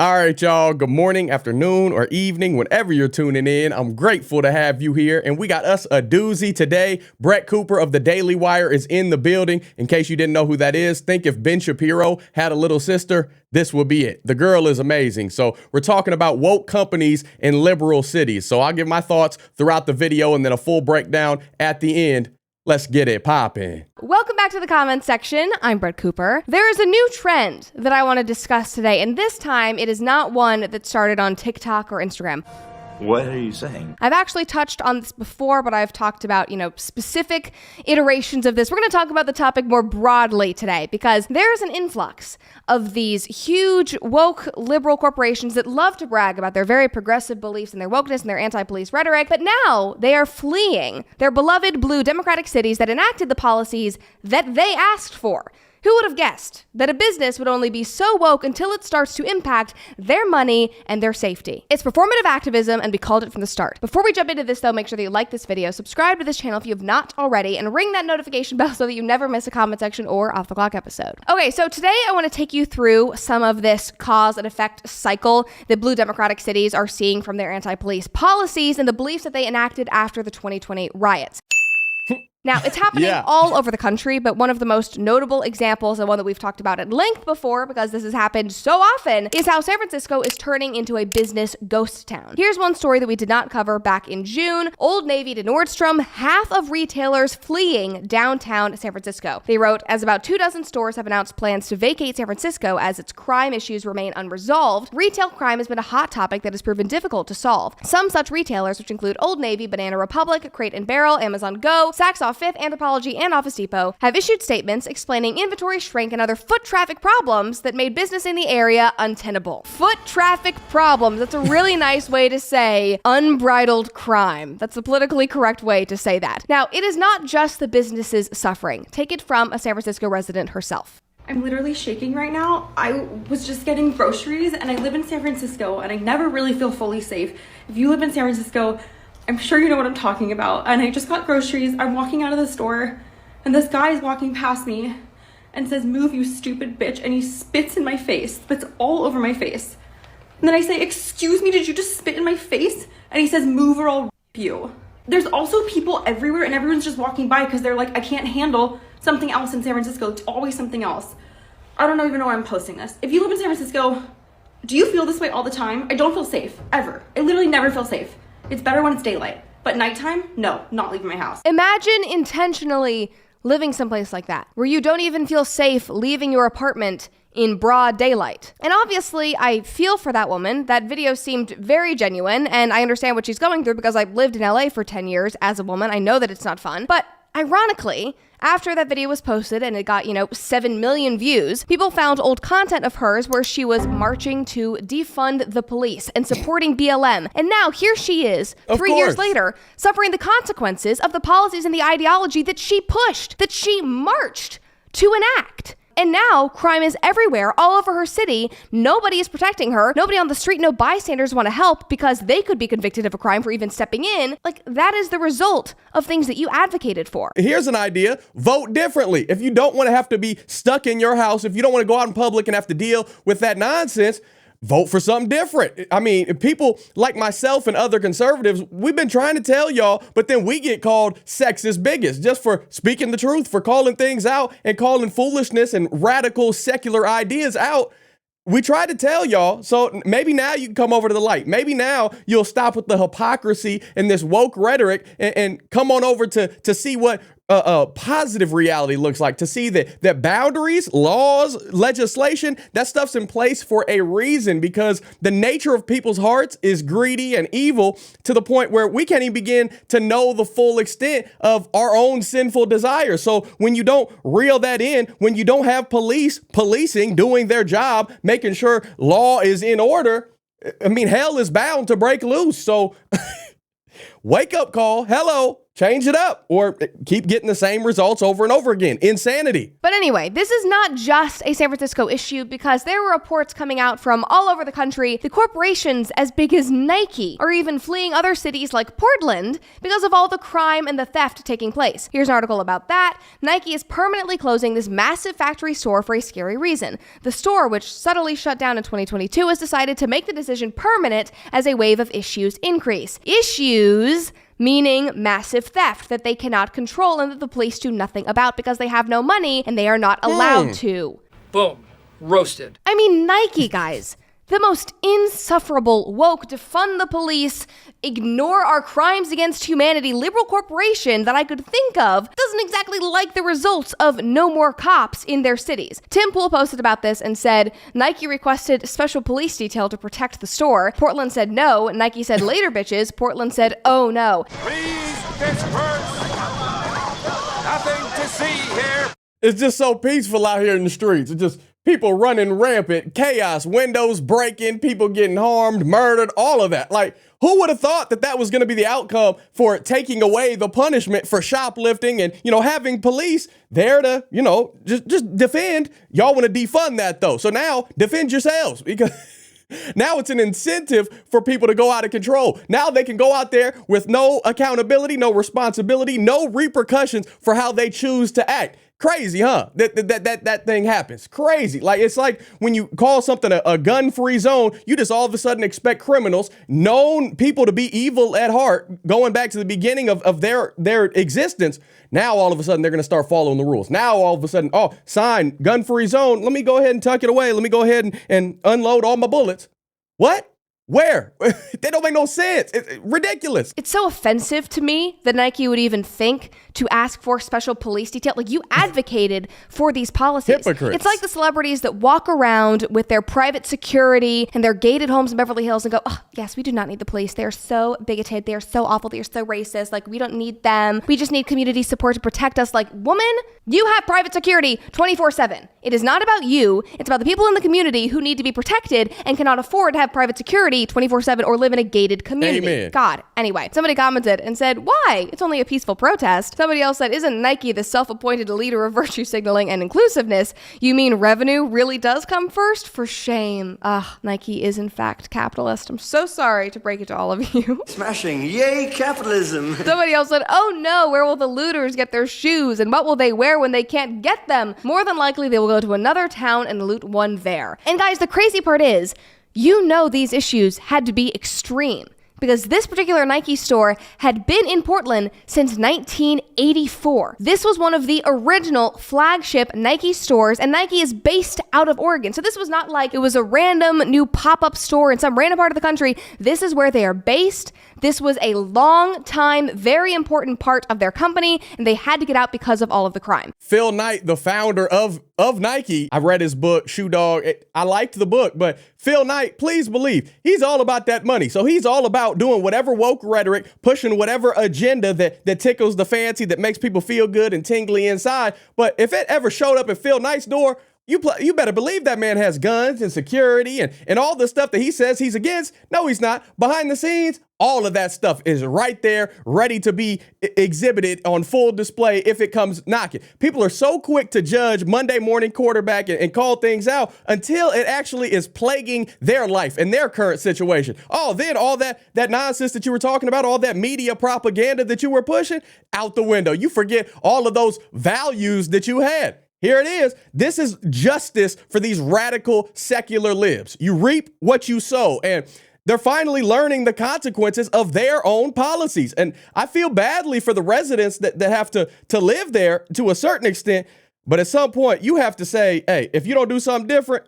All right, y'all. Good morning, afternoon, or evening, whenever you're tuning in. I'm grateful to have you here. And we got us a doozy today. Brett Cooper of the Daily Wire is in the building. In case you didn't know who that is, think if Ben Shapiro had a little sister, this would be it. The girl is amazing. So we're talking about woke companies in liberal cities. So I'll give my thoughts throughout the video and then a full breakdown at the end. Let's get it poppin'. Welcome back to the comments section. I'm Brett Cooper. There is a new trend that I want to discuss today, and this time it is not one that started on TikTok or Instagram. What are you saying? I've actually touched on this before, but I've talked about, specific iterations of this. We're going to talk about the topic more broadly today because there's an influx of these huge woke liberal corporations that love to brag about their very progressive beliefs and their wokeness and their anti-police rhetoric, but now they are fleeing their beloved blue democratic cities that enacted the policies that they asked for. Who would have guessed that a business would only be so woke until it starts to impact their money and their safety? It's performative activism, and we called it from the start. Before we jump into this, though, make sure that you like this video, subscribe to this channel if you have not already, and ring that notification bell so that you never miss a comment section or off the clock episode. Okay, so today I want to take you through some of this cause and effect cycle that blue democratic cities are seeing from their anti-police policies and the beliefs that they enacted after the 2020 riots. Now, it's happening all over the country, but one of the most notable examples, and one that we've talked about at length before because this has happened so often, is how San Francisco is turning into a business ghost town. Here's one story that we did not cover back in June. Old Navy to Nordstrom, half of retailers fleeing downtown San Francisco. They wrote, as about 24 stores have announced plans to vacate San Francisco as its crime issues remain unresolved, retail crime has been a hot topic that has proven difficult to solve. Some such retailers, which include Old Navy, Banana Republic, Crate and Barrel, Amazon Go, Saks Off Fifth, Anthropologie, and Office Depot, have issued statements explaining inventory shrink and other foot traffic problems that made business in the area untenable. Foot traffic problems. That's a really nice way to say unbridled crime. That's the politically correct way to say that. Now, it is not just the businesses suffering. Take it from a San Francisco resident herself. I'm literally shaking right now. I was just getting groceries and I live in San Francisco and I never really feel fully safe. If you live in San Francisco, I'm sure you know what I'm talking about. And I just got groceries. I'm walking out of the store and this guy is walking past me and says, "Move, you stupid bitch." And he spits in my face. Spits all over my face. And then I say, "Excuse me, did you just spit in my face?" And he says, "Move or I'll rape you." There's also people everywhere and everyone's just walking by because they're like, I can't handle something else in San Francisco. It's always something else. I don't even know why I'm posting this. If you live in San Francisco, do you feel this way all the time? I don't feel safe, ever. I literally never feel safe. It's better when it's daylight, but nighttime, no, not leaving my house. Imagine intentionally living someplace like that, where you don't even feel safe leaving your apartment in broad daylight. And obviously, I feel for that woman. That video seemed very genuine, and I understand what she's going through because I've lived in LA for 10 years as a woman. I know that it's not fun, but ironically, after that video was posted and it got, 7 million views, people found old content of hers where she was marching to defund the police and supporting BLM. And now here she is, 3 years later, suffering the consequences of the policies and the ideology that she pushed, that she marched to enact. And now crime is everywhere, all over her city. Nobody is protecting her. Nobody on the street, no bystanders want to help because they could be convicted of a crime for even stepping in. Like, that is the result of things that you advocated for. Here's an idea. Vote differently. If you don't want to have to be stuck in your house, if you don't want to go out in public and have to deal with that nonsense, vote for something different. I mean, people like myself and other conservatives, we've been trying to tell y'all, but then we get called sexist bigots just for speaking the truth, for calling things out and calling foolishness and radical secular ideas out. We tried to tell y'all, so maybe now you can come over to the light. Maybe now you'll stop with the hypocrisy and this woke rhetoric and come on over to see what positive reality looks like, to see that boundaries, laws, legislation, that stuff's in place for a reason, because the nature of people's hearts is greedy and evil to the point where we can't even begin to know the full extent of our own sinful desires. So when you don't reel that in, when you don't have policing doing their job, making sure law is in order, I mean, hell is bound to break loose. So wake up call. Hello. change it up or keep getting the same results over and over again. Insanity. But anyway, this is not just a San Francisco issue because there were reports coming out from all over the country. The corporations as big as Nike are even fleeing other cities like Portland because of all the crime and the theft taking place. Here's an article about that. Nike is permanently closing this massive factory store for a scary reason. The store, which subtly shut down in 2022, has decided to make the decision permanent as a wave of issues increase. Issues meaning massive theft that they cannot control and that the police do nothing about because they have no money and they are not allowed to. Boom. Roasted. I mean, Nike, guys. The most insufferable, woke, defund the police, ignore our crimes against humanity liberal corporation that I could think of doesn't exactly like the results of no more cops in their cities. Tim Pool posted about this and said, Nike requested special police detail to protect the store. Portland said no. Nike said later, bitches. Portland said, oh no. Please disperse. Nothing to see here. It's just so peaceful out here in the streets. It's just people running rampant, chaos, windows breaking, people getting harmed, murdered, all of that. Like, who would have thought that that was going to be the outcome for taking away the punishment for shoplifting and, having police there to, just defend? Y'all want to defund that, though. So now defend yourselves because now it's an incentive for people to go out of control. Now they can go out there with no accountability, no responsibility, no repercussions for how they choose to act. Crazy, huh? That thing happens. Crazy. Like, it's like when you call something a gun-free zone, you just all of a sudden expect criminals, known people to be evil at heart, going back to the beginning of their existence. Now, all of a sudden, they're going to start following the rules. Now, all of a sudden, sign, gun-free zone. Let me go ahead and tuck it away. Let me go ahead and unload all my bullets. What? Where? They don't make no sense. It's ridiculous. It's so offensive to me that Nike would even think to ask for special police detail. Like, you advocated for these policies. Hypocrites. It's like the celebrities that walk around with their private security and their gated homes in Beverly Hills and go, oh, yes, we do not need the police. They're so bigoted. They're so awful. They're so racist. Like, we don't need them. We just need community support to protect us. Like, woman, you have private security 24/7. It is not about you. It's about the people in the community who need to be protected and cannot afford to have private security 24/7 or live in a gated community. Amen. God. Anyway, somebody commented and said, why? It's only a peaceful protest. Somebody else said, isn't Nike the self-appointed leader of virtue signaling and inclusiveness? You mean revenue really does come first? For shame. Nike is in fact capitalist. I'm so sorry to break it to all of you. Smashing. Yay, capitalism. Somebody else said, oh no, where will the looters get their shoes and what will they wear when they can't get them? More than likely, they will go to another town and loot one there. And guys, the crazy part is, these issues had to be extreme because this particular Nike store had been in Portland since 1984. This was one of the original flagship Nike stores, and Nike is based out of Oregon. So this was not like it was a random new pop-up store in some random part of the country. This is where they are based. This was a long time, very important part of their company, and they had to get out because of all of the crime. Phil Knight, the founder of Nike, I read his book, Shoe Dog. I liked the book, but Phil Knight, please believe, he's all about that money. So he's all about doing whatever woke rhetoric, pushing whatever agenda that tickles the fancy, that makes people feel good and tingly inside. But if it ever showed up at Phil Knight's door, you better believe that man has guns and security and all the stuff that he says he's against. No, he's not. Behind the scenes, all of that stuff is right there, ready to be exhibited on full display if it comes knocking. People are so quick to judge Monday morning quarterback and call things out until it actually is plaguing their life and their current situation. Then all that nonsense that you were talking about, all that media propaganda that you were pushing, out the window. You forget all of those values that you had. Here it is. This is justice for these radical secular libs. You reap what you sow, and they're finally learning the consequences of their own policies. And I feel badly for the residents that have to live there to a certain extent. But at some point, you have to say, hey, if you don't do something different,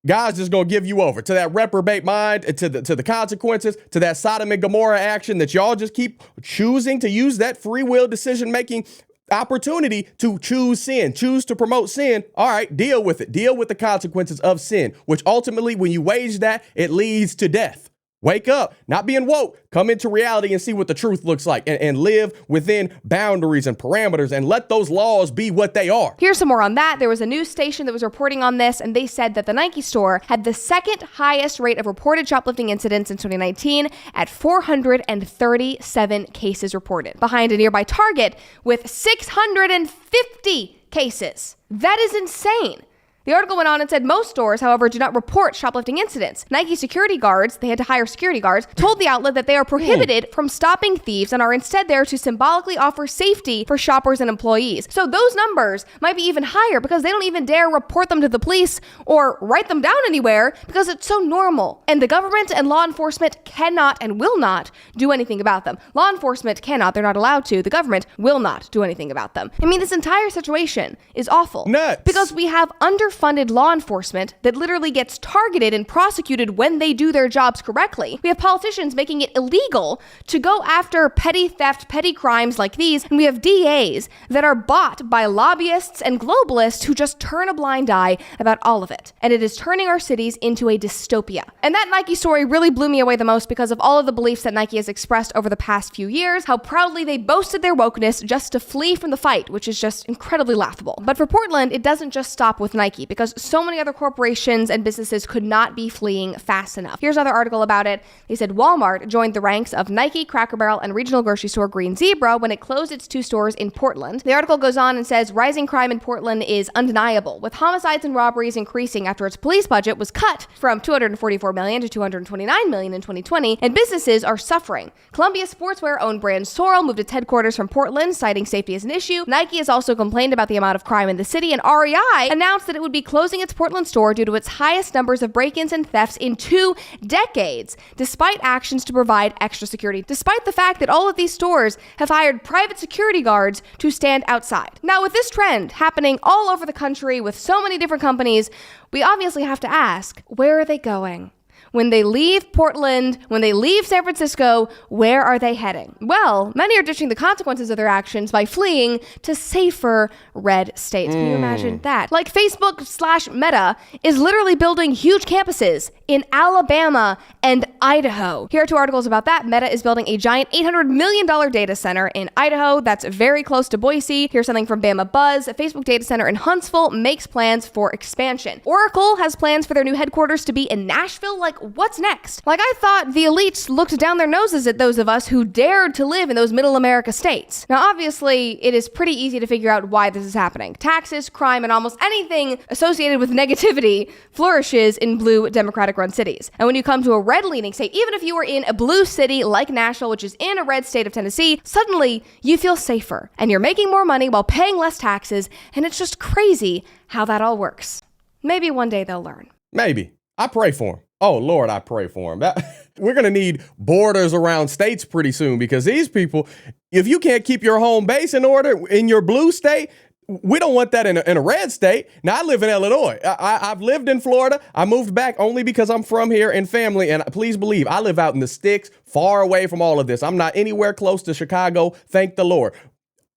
God's just going to give you over to that reprobate mind, to the consequences, to that Sodom and Gomorrah action that y'all just keep choosing to use that free will decision-making opportunity to choose sin, choose to promote sin. All right, deal with it. Deal with the consequences of sin, which ultimately, when you wage that, it leads to death. Wake up, not being woke. Come into reality and see what the truth looks like and live within boundaries and parameters and let those laws be what they are. Here's some more on that. There was a news station that was reporting on this, and they said that the Nike store had the second highest rate of reported shoplifting incidents in 2019 at 437 cases reported, behind a nearby Target with 650 cases. That is insane. The article went on and said most stores, however, do not report shoplifting incidents. Nike security guards, they had to hire security guards, told the outlet that they are prohibited from stopping thieves and are instead there to symbolically offer safety for shoppers and employees. So those numbers might be even higher because they don't even dare report them to the police or write them down anywhere because it's so normal. And the government and law enforcement cannot and will not do anything about them. Law enforcement cannot, they're not allowed to. The government will not do anything about them. I mean, this entire situation is awful. Nuts. Because we have underfunded law enforcement that literally gets targeted and prosecuted when they do their jobs correctly. We have politicians making it illegal to go after petty theft, petty crimes like these, and we have DAs that are bought by lobbyists and globalists who just turn a blind eye about all of it. And it is turning our cities into a dystopia. And that Nike story really blew me away the most because of all of the beliefs that Nike has expressed over the past few years, how proudly they boasted their wokeness just to flee from the fight, which is just incredibly laughable. But for Portland, it doesn't just stop with Nike, because so many other corporations and businesses could not be fleeing fast enough. Here's another article about it. They said Walmart joined the ranks of Nike, Cracker Barrel, and regional grocery store Green Zebra when it closed its 2 stores in Portland. The article goes on and says rising crime in Portland is undeniable, with homicides and robberies increasing after its police budget was cut from $244 million to $229 million in 2020, and businesses are suffering. Columbia Sportswear-owned brand Sorrel moved its headquarters from Portland, citing safety as an issue. Nike has also complained about the amount of crime in the city, and REI announced that it would be closing its Portland store due to its highest numbers of break-ins and thefts in 2 decades, despite actions to provide extra security, despite the fact that all of these stores have hired private security guards to stand outside. Now, with this trend happening all over the country with so many different companies, we obviously have to ask, where are they going? When they leave Portland, when they leave San Francisco, where are they heading? Well, many are ditching the consequences of their actions by fleeing to safer red states. Can you imagine that? Like Facebook/Meta is literally building huge campuses in Alabama and Idaho. Here are 2 articles about that. Meta is building a giant $800 million data center in Idaho that's very close to Boise. Here's something from Bama Buzz. A Facebook data center in Huntsville makes plans for expansion. Oracle has plans for their new headquarters to be in Nashville. Like, what's next? Like, I thought the elites looked down their noses at those of us who dared to live in those middle America states. Now, obviously, it is pretty easy to figure out why this is happening. Taxes, crime, and almost anything associated with negativity flourishes in blue Democratic-run cities. And when you come to a red-leaning state, even if you were in a blue city like Nashville, which is in a red state of Tennessee, suddenly you feel safer and you're making more money while paying less taxes, and it's just crazy how that all works. Maybe one day they'll learn. Maybe. I pray for them. Oh, Lord, I pray for them. We're going to need borders around states pretty soon, because these people, if you can't keep your home base in order in your blue state, we don't want that in a red state. Now, I live in Illinois. I've lived in Florida. I moved back only because I'm from here and family. And please believe, I live out in the sticks, far away from all of this. I'm not anywhere close to Chicago. Thank the Lord.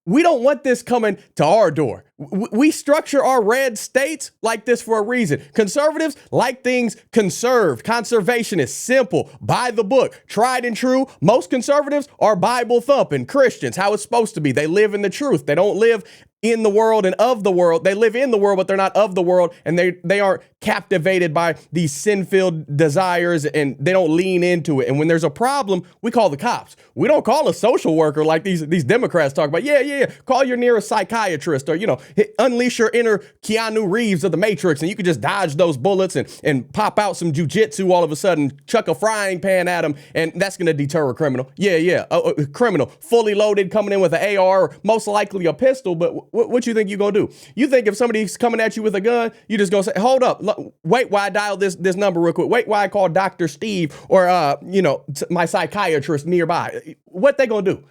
We don't want this coming to our door. We structure our red states like this for a reason. Conservatives like things conserved. Conservation is simple, by the book, tried and true. Most conservatives are Bible thumping Christians, how it's supposed to be. They live in the truth. They don't live in the world and of the world. They live in the world, but they're not of the world, and they aren't captivated by these sin-filled desires, and they don't lean into it. And when there's a problem, we call the cops. We don't call a social worker like these Democrats talk about. Yeah. Call your nearest psychiatrist, or, unleash your inner Keanu Reeves of the Matrix, and you can just dodge those bullets and pop out some jujitsu all of a sudden, chuck a frying pan at them, and that's going to deter a criminal. A criminal, fully loaded, coming in with an AR, or most likely a pistol, but what you think you gonna do? You think if somebody's coming at you with a gun, you just gonna say, hold up, wait while I dial this number real quick. Wait while I call Dr. Steve or, my psychiatrist nearby. What they gonna do?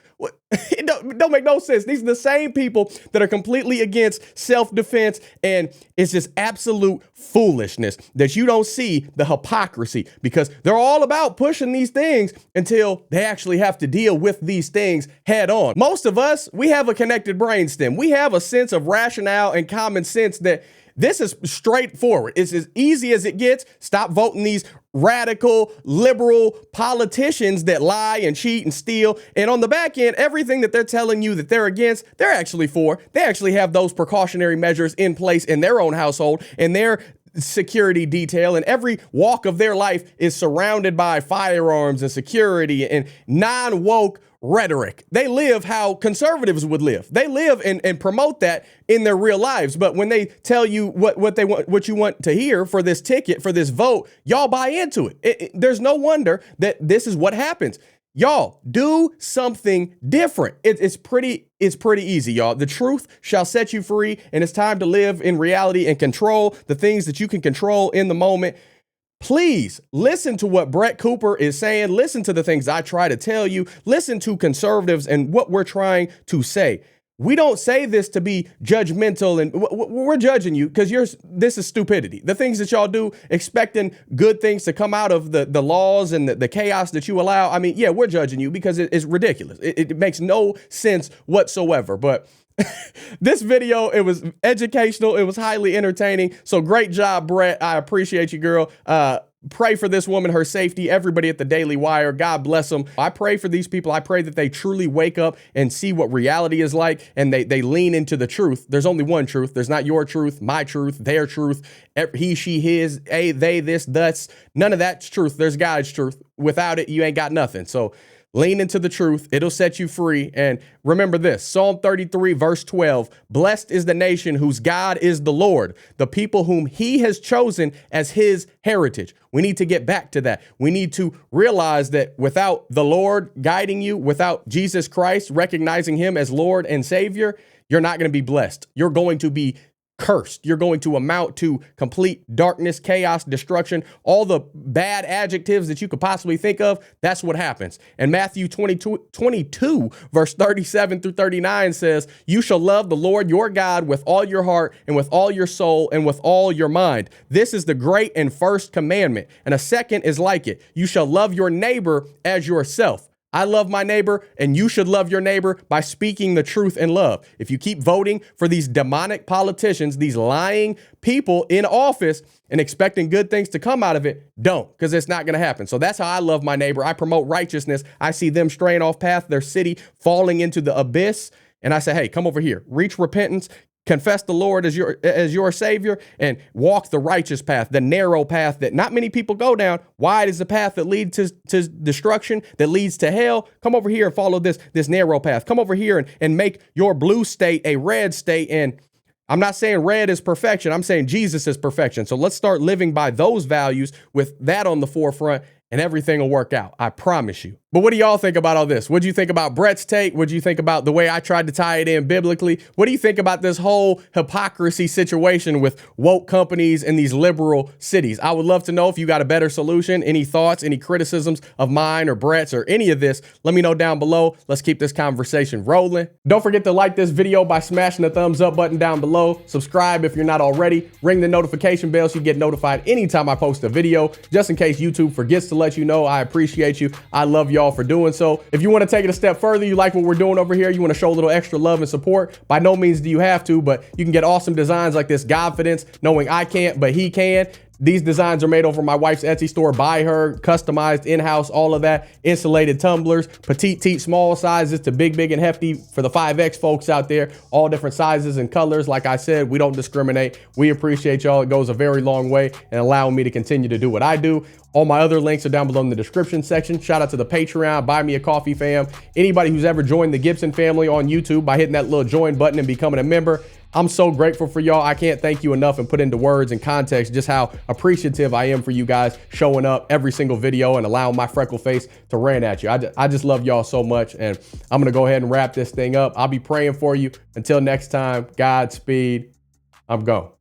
It don't make no sense. These are the same people that are completely against self-defense, and it's just absolute foolishness that you don't see the hypocrisy, because they're all about pushing these things until they actually have to deal with these things head on. Most of us, we have a connected brainstem. We have a sense of rationale and common sense that This is straightforward. It's as easy as it gets. Stop voting these radical, liberal politicians that lie and cheat and steal. And on the back end, everything that they're telling you that they're against, they're actually for. They actually have those precautionary measures in place in their own household, and their security detail, and every walk of their life is surrounded by firearms and security and non-woke rhetoric. They live how conservatives would live. They live and promote that in their real lives. But when they tell you what they want, what you want to hear for this ticket, for this vote, y'all buy into it. There's no wonder that this is what happens. Y'all, do something different. It's pretty easy, y'all. The truth shall set you free, and it's time to live in reality and control the things that you can control in the moment. Please listen to what Brett Cooper is saying. Listen to the things I try to tell you. Listen to conservatives and what we're trying to say. We don't say this to be judgmental, and we're judging you because this is stupidity. The things that y'all do, expecting good things to come out of the laws and the chaos that you allow. I mean, yeah, we're judging you because it's ridiculous. It makes no sense whatsoever. But this video, it was educational. It was highly entertaining. So great job, Brett. I appreciate you, girl. Pray for this woman, her safety, everybody at the Daily Wire. God bless them. I pray for these people. I pray that they truly wake up and see what reality is like, and they lean into the truth. There's only one truth. There's not your truth, my truth, their truth, he, she, his, a, they, this, that's. None of that's truth. There's God's truth. Without it, you ain't got nothing. So lean into the truth. It'll set you free. And remember this, Psalm 33, verse 12, blessed is the nation whose God is the Lord, the people whom he has chosen as his heritage. We need to get back to that. We need to realize that without the Lord guiding you, without Jesus Christ recognizing him as Lord and Savior, you're not going to be blessed. You're going to be cursed. You're going to amount to complete darkness, chaos, destruction, all the bad adjectives that you could possibly think of. That's what happens. And Matthew 22, verse 37 through 39 says, you shall love the Lord your God with all your heart and with all your soul and with all your mind. This is the great and first commandment. And a second is like it. You shall love your neighbor as yourself. I love my neighbor, and you should love your neighbor by speaking the truth in love. If you keep voting for these demonic politicians, these lying people in office, and expecting good things to come out of it, don't, because it's not going to happen. So that's how I love my neighbor. I promote righteousness. I see them straying off path, their city falling into the abyss, and I say, hey, come over here, reach repentance, confess the Lord as your Savior, and walk the righteous path, the narrow path that not many people go down. Wide is the path that leads to destruction, that leads to hell. Come over here and follow this narrow path. Come over here and make your blue state a red state. And I'm not saying red is perfection. I'm saying Jesus is perfection. So let's start living by those values with that on the forefront, and everything will work out. I promise you. But what do y'all think about all this? What do you think about Brett's take? What do you think about the way I tried to tie it in biblically? What do you think about this whole hypocrisy situation with woke companies in these liberal cities? I would love to know if you got a better solution. Any thoughts, any criticisms of mine or Brett's or any of this, let me know down below. Let's keep this conversation rolling. Don't forget to like this video by smashing the thumbs up button down below. Subscribe if you're not already. Ring the notification bell so you get notified anytime I post a video, just in case YouTube forgets to let you know. I appreciate you. I love y'all for doing so. If you want to take it a step further, you like what we're doing over here, you want to show a little extra love and support, by no means do you have to, but you can get awesome designs like this Godfidence, knowing I can't, but he can. These designs are made over my wife's Etsy store by her, customized in-house, all of that. Insulated tumblers, petite, small sizes to big and hefty for the 5X folks out there. All different sizes and colors. Like I said, we don't discriminate. We appreciate y'all. It goes a very long way in allowing me to continue to do what I do. All my other links are down below in the description section. Shout out to the Patreon, Buy Me a Coffee fam. Anybody who's ever joined the Gibson family on YouTube by hitting that little join button and becoming a member. I'm so grateful for y'all. I can't thank you enough and put into words and context just how appreciative I am for you guys showing up every single video and allowing my freckle face to rant at you. I just love y'all so much, and I'm going to go ahead and wrap this thing up. I'll be praying for you. Until next time, Godspeed. I'm gone.